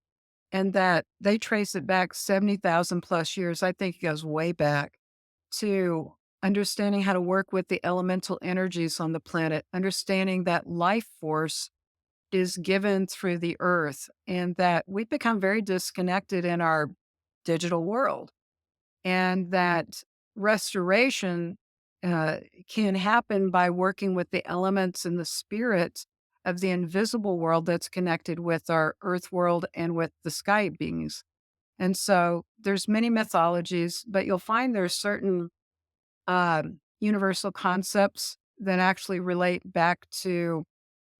and that they trace it back 70,000 plus years. I think it goes way back to understanding how to work with the elemental energies on the planet, understanding that life force is given through the earth, and that we've become very disconnected in our digital world, and that restoration uh, can happen by working with the elements and the spirits of the invisible world that's connected with our earth world and with the sky beings. And so there's many mythologies, but you'll find there's certain universal concepts that actually relate back to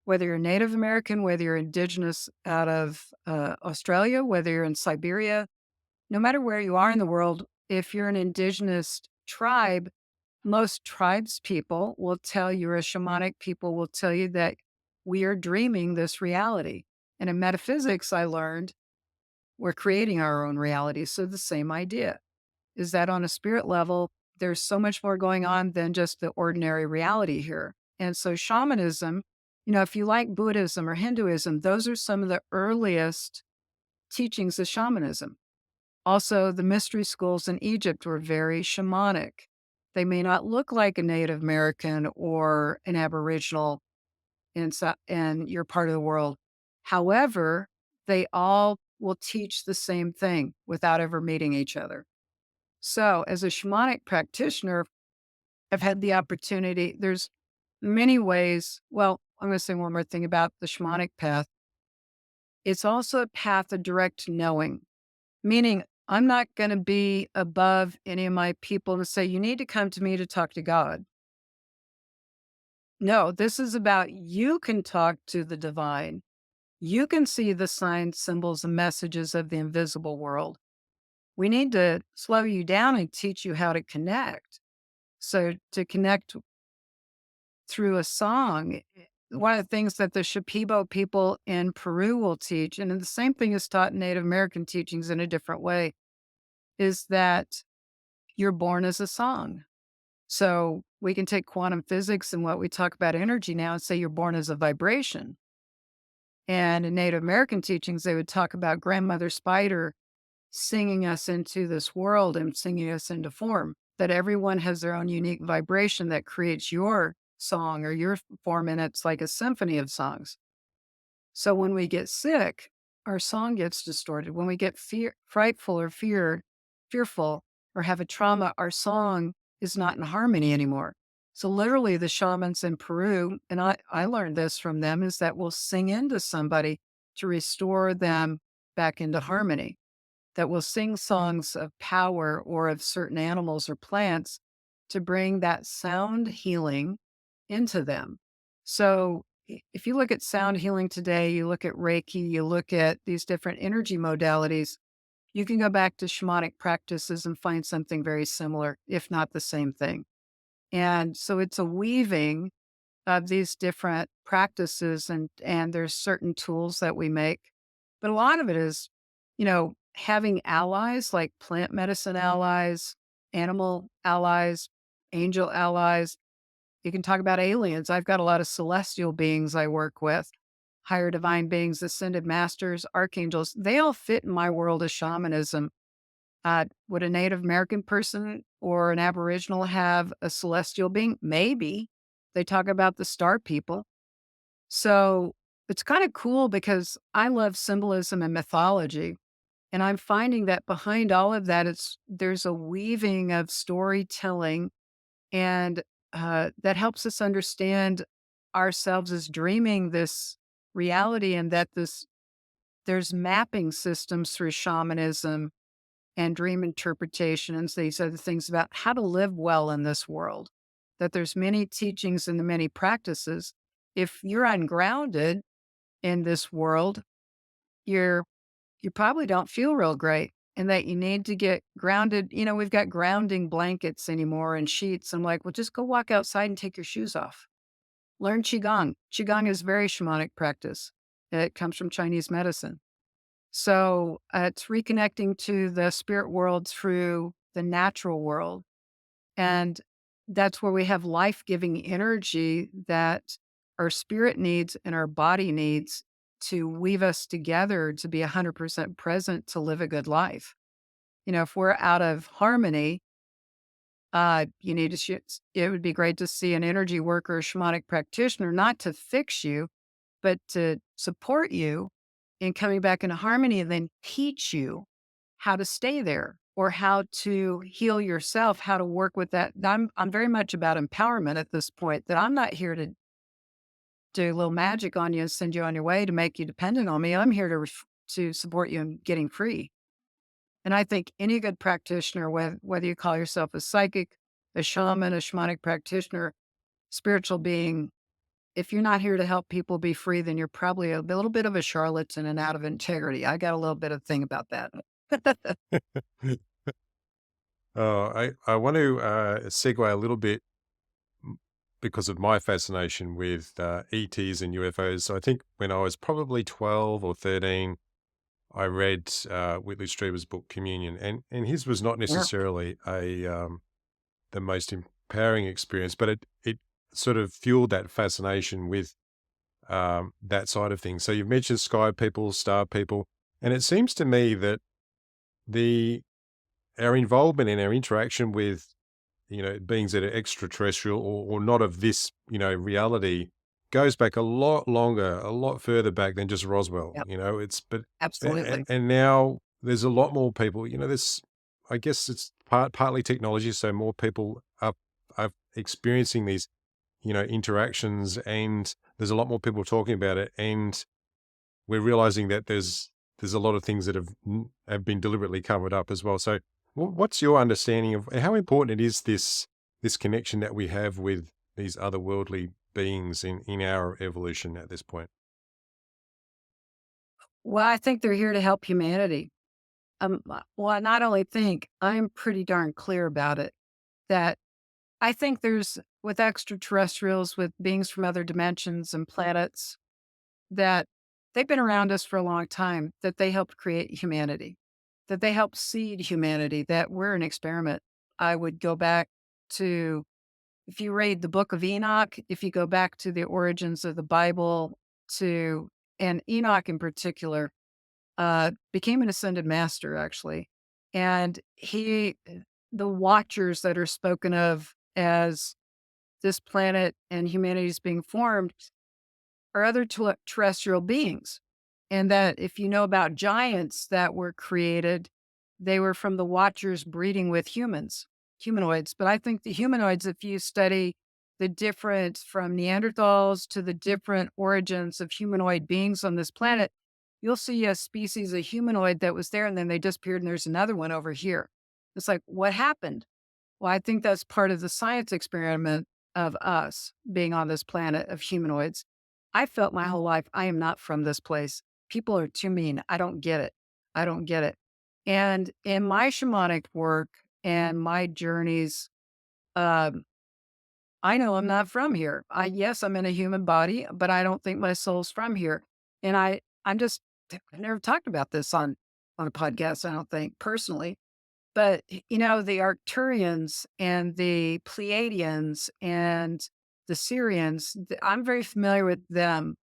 whether you're Native American, whether you're indigenous out of Australia, whether you're in Siberia, no matter where you are in the world, if you're an indigenous tribe, most tribes people will tell you, or shamanic people will tell you, that we are dreaming this reality. And in metaphysics, I learned we're creating our own reality. So the same idea is that on a spirit level, there's so much more going on than just the ordinary reality here. And so shamanism, if you like Buddhism or Hinduism, those are some of the earliest teachings of shamanism. Also, the mystery schools in Egypt were very shamanic. They may not look like a Native American or an Aboriginal in your part of the world. However, they all will teach the same thing without ever meeting each other. So, as a shamanic practitioner, I've had the opportunity, there's many ways. Well, I'm going to say one more thing about the shamanic path. It's also a path of direct knowing. Meaning, I'm not gonna be above any of my people to say, "You need to come to me to talk to God." No, this is about you can talk to the divine. You can see the signs, symbols, and messages of the invisible world. We need to slow you down and teach you how to connect. So, to connect through a song, one of the things that the Shipibo people in Peru will teach, and the same thing is taught in Native American teachings in a different way, is that you're born as a song. So, we can take quantum physics and what we talk about energy now and say you're born as a vibration. And in Native American teachings, they would talk about grandmother spider singing us into this world and singing us into form, that everyone has their own unique vibration that creates your song or your form, and it's like a symphony of songs. So when we get sick, our song gets distorted. When we get frightful or fearful or have a trauma, our song is not in harmony anymore. So literally the shamans in Peru, and I learned this from them, is that we'll sing into somebody to restore them back into harmony, that will sing songs of power or of certain animals or plants to bring that sound healing into them. So, if you look at sound healing today, you look at Reiki, you look at these different energy modalities, you can go back to shamanic practices and find something very similar, if not the same thing. And so it's a weaving of these different practices, and there's certain tools that we make. But a lot of it is, having allies like plant medicine allies, animal allies, angel allies. You can talk about aliens. I've got a lot of celestial beings I work with, higher divine beings, ascended masters, archangels. They all fit in my world of shamanism. Would a Native American person or an Aboriginal have a celestial being? Maybe. They talk about the star people. So it's kind of cool because I love symbolism and mythology. And I'm finding that behind all of that, there's a weaving of storytelling, and that helps us understand ourselves as dreaming this reality, and that there's mapping systems through shamanism and dream interpretation and these other things about how to live well in this world. That there's many teachings and the many practices. If you're ungrounded in this world, you're you probably don't feel real great, and that you need to get grounded. We've got grounding blankets anymore and sheets. I'm like, well, just go walk outside and take your shoes off. Learn Qigong. Qigong is very shamanic practice. It comes from Chinese medicine. So it's reconnecting to the spirit world through the natural world. And that's where we have life giving energy that our spirit needs and our body needs to weave us together to be 100% present to live a good life. If we're out of harmony, you need to, it would be great to see an energy worker, a shamanic practitioner, not to fix you, but to support you in coming back into harmony and then teach you how to stay there or how to heal yourself, how to work with that. I'm very much about empowerment at this point, that I'm not here to do a little magic on you and send you on your way to make you dependent on me. I'm here to support you in getting free. And I think any good practitioner, whether you call yourself a psychic, a shaman, a shamanic practitioner, spiritual being, if you're not here to help people be free, then you're probably a little bit of a charlatan and out of integrity. I got a little bit of thing about that. I want to segue a little bit because of my fascination with ETs and UFOs. So I think when I was probably 12 or 13, I read Whitley Strieber's book Communion, and his was not Yeah. necessarily the most empowering experience, but it sort of fueled that fascination with that side of things. So you've mentioned sky people, star people, and it seems to me that the our involvement and our interaction with beings that are extraterrestrial or not of this reality goes back a lot longer, a lot further back than just Roswell. Yep. It's but Absolutely. and now there's a lot more people. There's I guess it's partly technology, so more people are experiencing these interactions, and there's a lot more people talking about it, and we're realizing that there's a lot of things that have been deliberately covered up as well. So, what's your understanding of how important it is this connection that we have with these otherworldly beings in our evolution at this point? Well, I think they're here to help humanity. Well, I not only think, I'm pretty darn clear about it, that I think there's, with extraterrestrials, with beings from other dimensions and planets, that they've been around us for a long time, that they helped create humanity, that they helped seed humanity, that we're an experiment. I would go back to, if you read the book of Enoch, if you go back to the origins of the Bible, to, and Enoch in particular, became an ascended master, actually. And the watchers that are spoken of as this planet and humanity is being formed are other terrestrial beings. And that if you know about giants that were created, they were from the watchers breeding with humanoids. But I think the humanoids, if you study the different, from Neanderthals to the different origins of humanoid beings on this planet, you'll see a species of humanoid that was there and then they disappeared and there's another one over here. It's like, what happened? Well, I think that's part of the science experiment of us being on this planet of humanoids. I felt my whole life, I am not from this place. People are too mean. I don't get it. I don't get it. And in my shamanic work and my journeys, um, I know I'm not from here. Yes, I'm in a human body, but I don't think my soul's from here. And I'm just, I've never talked about this on a podcast, I don't think personally, but, the Arcturians and the Pleiadians and the Syrians, I'm very familiar with them,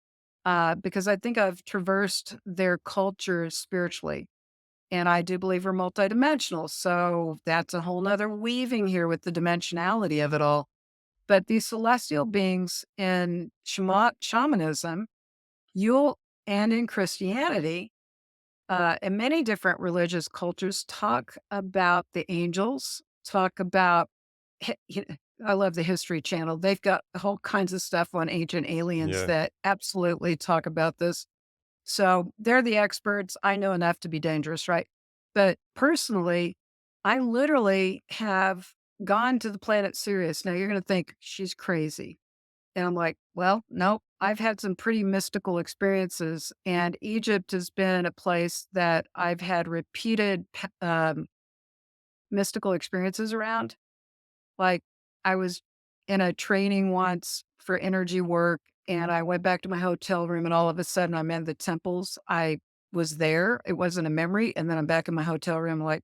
because I think I've traversed their cultures spiritually. And I do believe we're multidimensional. So that's a whole nother weaving here with the dimensionality of it all. But these celestial beings in shamanism, you'll, and in Christianity, and many different religious cultures talk about the angels, talk about, I love the History Channel. They've got whole kinds of stuff on ancient aliens Yeah. that absolutely talk about this. So they're the experts. I know enough to be dangerous, right? But personally, I literally have gone to the planet Sirius. Now you're going to think she's crazy. And I'm like, well, no, I've had some pretty mystical experiences, and Egypt has been a place that I've had repeated mystical experiences around. Like, I was in a training once for energy work, and I went back to my hotel room, and all of a sudden, I'm in the temples. I was there. It wasn't a memory. And then I'm back in my hotel room, like,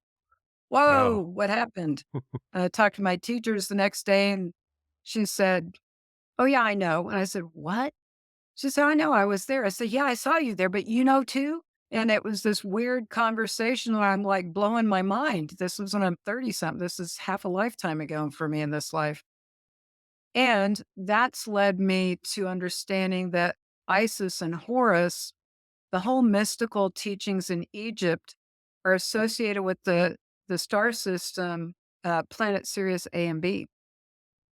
whoa, Wow. what happened? I talked to my teachers the next day, and she said, "Oh, yeah, I know." And I said, "What?" She said, "I know, I was there." I said, "Yeah, I saw you there, but you know too?" And it was this weird conversation where I'm like blowing my mind. This was when I'm 30 something. This is half a lifetime ago for me in this life. And that's led me to understanding that Isis and Horus, the whole mystical teachings in Egypt, are associated with the star system, planet Sirius A and B,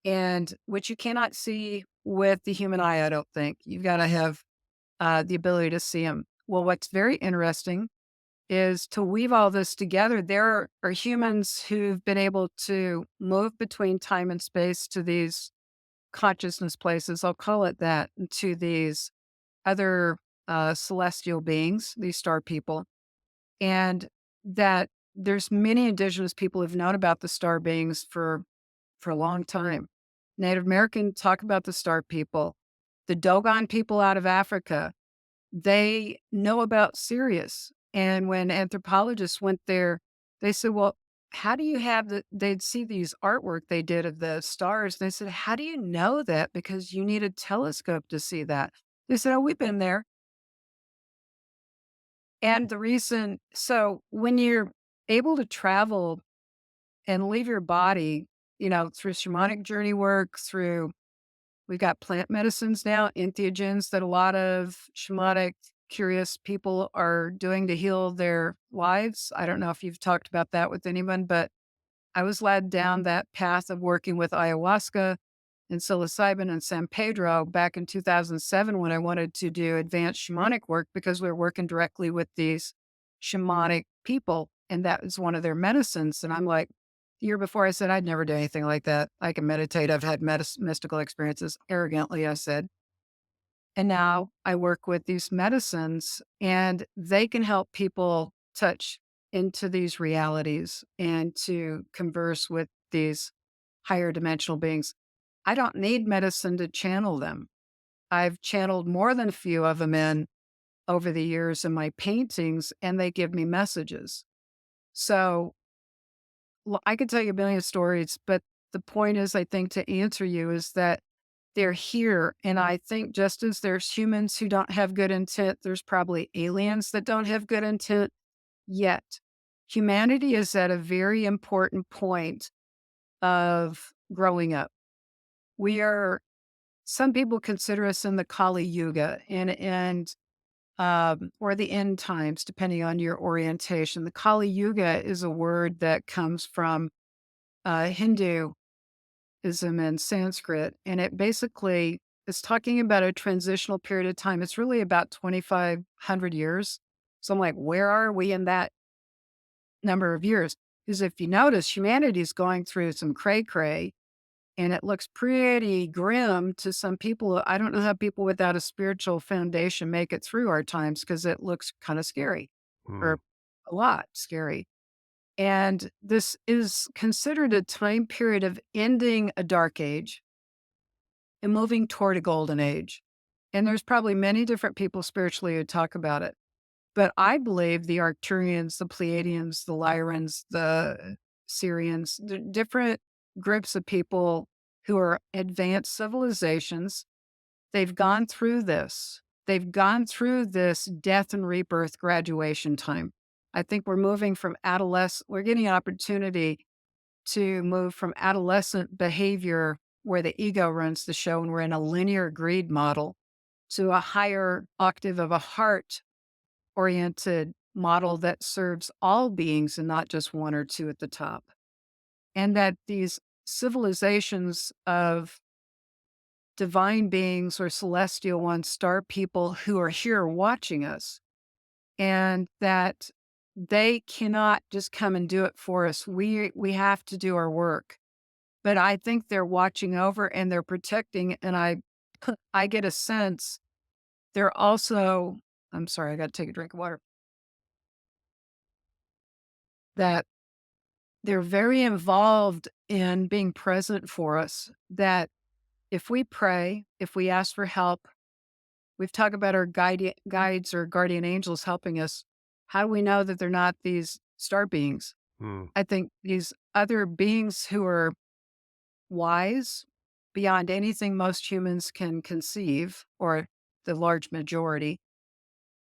and which you cannot see with the human eye, I don't think. You've got to have the ability to see them. Well, what's very interesting is to weave all this together. There are humans who've been able to move between time and space to these consciousness places, I'll call it that, to these other celestial beings, these star people, and that there's many indigenous people who've known about the star beings for a long time. Native American talk about the star people, the Dogon people out of Africa, they know about Sirius. And when anthropologists went there, they said, well, how do you have they'd see these artwork they did of the stars. They said, how do you know that? Because you need a telescope to see that. They said, oh, we've been there. And the reason, so when you're able to travel and leave your body, through shamanic journey work, through, we've got plant medicines now, entheogens, that a lot of shamanic curious people are doing to heal their lives. I don't know if you've talked about that with anyone, but I was led down that path of working with ayahuasca and psilocybin and San Pedro back in 2007 when I wanted to do advanced shamanic work because we were working directly with these shamanic people. And that was one of their medicines. And I'm like, The year before, I said I'd never do anything like that. I can meditate. I've had mystical experiences. Arrogantly, I said. And now I work with these medicines, and they can help people touch into these realities and to converse with these higher dimensional beings. I don't need medicine to channel them. I've channeled more than a few of them in over the years in my paintings, and they give me messages. So I could tell you a million stories, but the point is, I think, to answer you is that they're here. And I think just as there's humans who don't have good intent, there's probably aliens that don't have good intent yet. Humanity is at a very important point of growing up. We are, some people consider us in the Kali Yuga or the end times, depending on your orientation. The Kali Yuga is a word that comes from Hinduism and Sanskrit, and it basically is talking about a transitional period of time. It's really about 2,500 years. So I'm like, where are we in that number of years? Because if you notice, humanity is going through some cray cray, and it looks pretty grim to some people. I don't know how people without a spiritual foundation make it through our times because it looks kind of scary Hmm. or a lot scary. And this is considered a time period of ending a dark age and moving toward a golden age. And there's probably many different people spiritually who talk about it. But I believe the Arcturians, the Pleiadians, the Lyrans, the Syrians, the different groups of people who are advanced civilizations, they've gone through this. They've gone through this death and rebirth graduation time. I think we're moving from we're getting an opportunity to move from adolescent behavior where the ego runs the show and we're in a linear greed model to a higher octave of a heart oriented model that serves all beings and not just one or two at the top. And that these civilizations of divine beings or celestial ones, star people who are here watching us, and that they cannot just come and do it for us. We have to do our work. But I think they're watching over and they're protecting, and I get a sense they're also, I'm sorry, I gotta take a drink of water, that they're very involved in being present for us, that if we pray, if we ask for help, we've talked about our guides or guardian angels helping us. How do we know that they're not these star beings? Hmm. I think these other beings who are wise beyond anything most humans can conceive, or the large majority,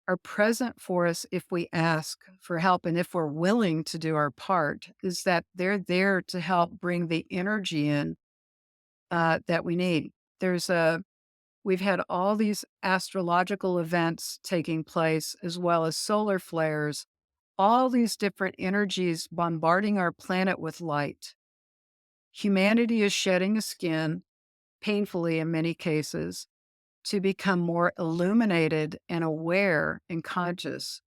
are present for us if we ask for help and if we're willing to do our part, is that they're there to help bring the energy in that we need. We've had all these astrological events taking place, as well as solar flares, all these different energies bombarding our planet with light. Humanity is shedding a skin, painfully in many cases, to become more illuminated and aware and conscious.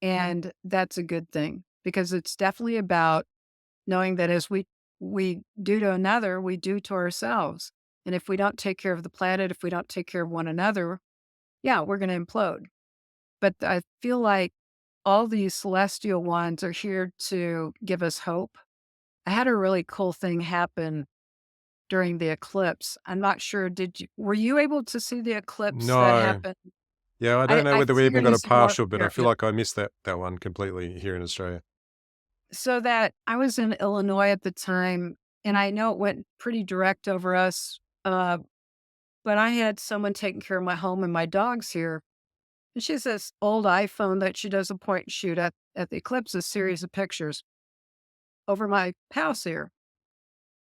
And that's a good thing because it's definitely about knowing that as we do to another, we do to ourselves. And if we don't take care of the planet, if we don't take care of one another, yeah, we're going to implode. But I feel like all these celestial ones are here to give us hope. I had a really cool thing happen during the eclipse. I'm not sure, were you able to see the eclipse that No. happened? Yeah, I don't know I whether we even figured got you a see more partial, but I here. feel Yep. like I missed that one completely here in Australia. So that I was in Illinois at the time, and I know it went pretty direct over us. But I had someone taking care of my home and my dogs here. And she has this old iPhone that she does a point and shoot at the eclipse, a series of pictures over my house here.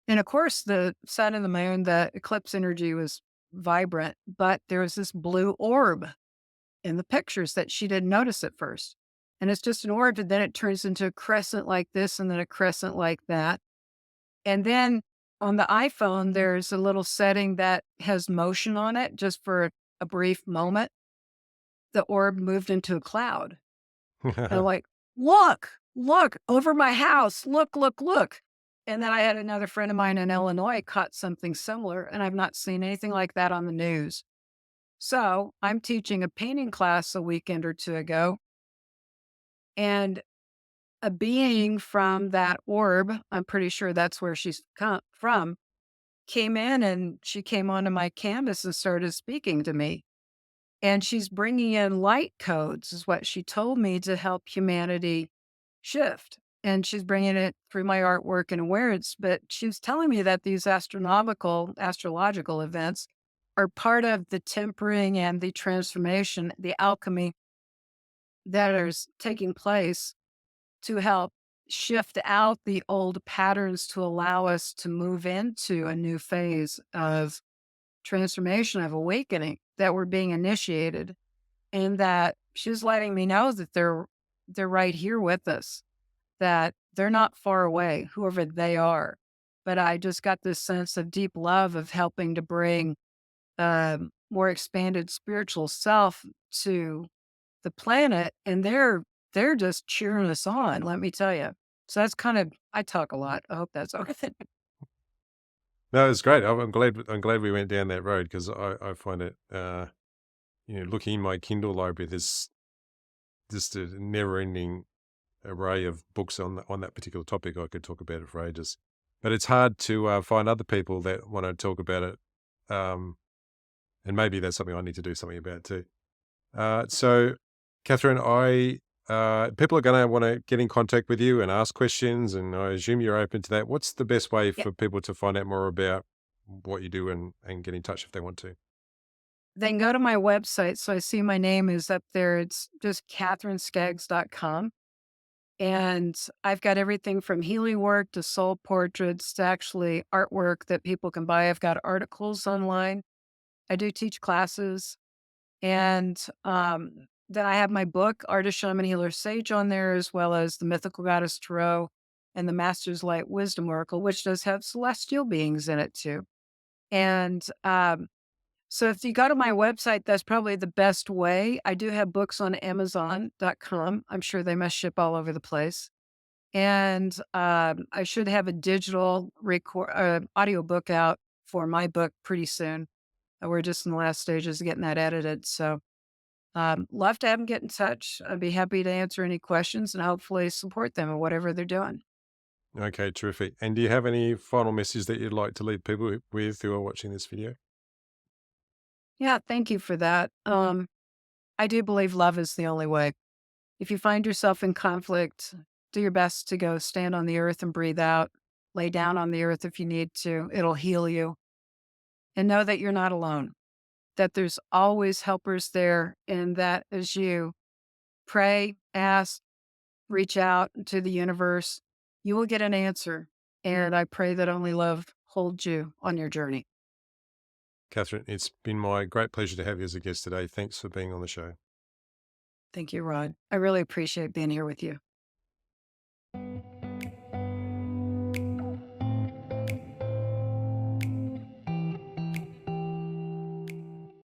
And of course, the sun and the moon, the eclipse energy was vibrant, but there was this blue orb in the pictures that she didn't notice at first. And it's just an orb, and then it turns into a crescent like this, and then a crescent like that. And then on the iPhone, there's a little setting that has motion on it just for a brief moment. The orb moved into a cloud. And I'm like, look, look over my house. Look, look, look. And then I had another friend of mine in Illinois caught something similar, and I've not seen anything like that on the news. So I'm teaching a painting class a weekend or two ago, and a being from that orb, I'm pretty sure that's where she's come from, came in and she came onto my canvas and started speaking to me. And she's bringing in light codes, is what she told me, to help humanity shift. And she's bringing it through my artwork and awareness. But she was telling me that these astrological events are part of the tempering and the transformation, the alchemy that is taking place to help shift out the old patterns to allow us to move into a new phase of transformation, of awakening that we're being initiated, and that she's letting me know that they're right here with us, that they're not far away, whoever they are. But I just got this sense of deep love of helping to bring more expanded spiritual self to the planet, and they're just cheering us on, let me tell you. So that's kind of, I talk a lot. I hope that's okay. No, it's great. I'm glad we went down that road because I find it, looking in my Kindle library, there's just a never-ending array of books on that particular topic. I could talk about it for ages, but it's hard to find other people that want to talk about it. Um, and maybe that's something I need to do something about too. So, Catherine, I people are going to want to get in contact with you and ask questions, and I assume you're open to that. What's the best way Yeah. for people to find out more about what you do and get in touch if they want to? They can go to my website. So I see my name is up there. It's just katherineskaggs.com. And I've got everything from healing work to soul portraits to actually artwork that people can buy. I've got articles online. I do teach classes. And then I have my book, Artist, Shaman, Healer, Sage, on there, as well as the Mythical Goddess Tarot and the Master's Light Wisdom Oracle, which does have celestial beings in it too. And so if you go to my website, that's probably the best way. I do have books on Amazon.com. I'm sure they must ship all over the place. And I should have a digital audio book out for my book pretty soon. We're just in the last stages of getting that edited. So love to have them get in touch. I'd be happy to answer any questions and hopefully support them in whatever they're doing. Okay, terrific. And do you have any final message that you'd like to leave people with who are watching this video? Yeah, thank you for that. I do believe love is the only way. If you find yourself in conflict, do your best to go stand on the earth and breathe out. Lay down on the earth if you need to. It'll heal you. And know that you're not alone, that there's always helpers there. And that as you pray, ask, reach out to the universe, you will get an answer. And I pray that only love holds you on your journey. Catherine, it's been my great pleasure to have you as a guest today. Thanks for being on the show. Thank you, Rod. I really appreciate being here with you.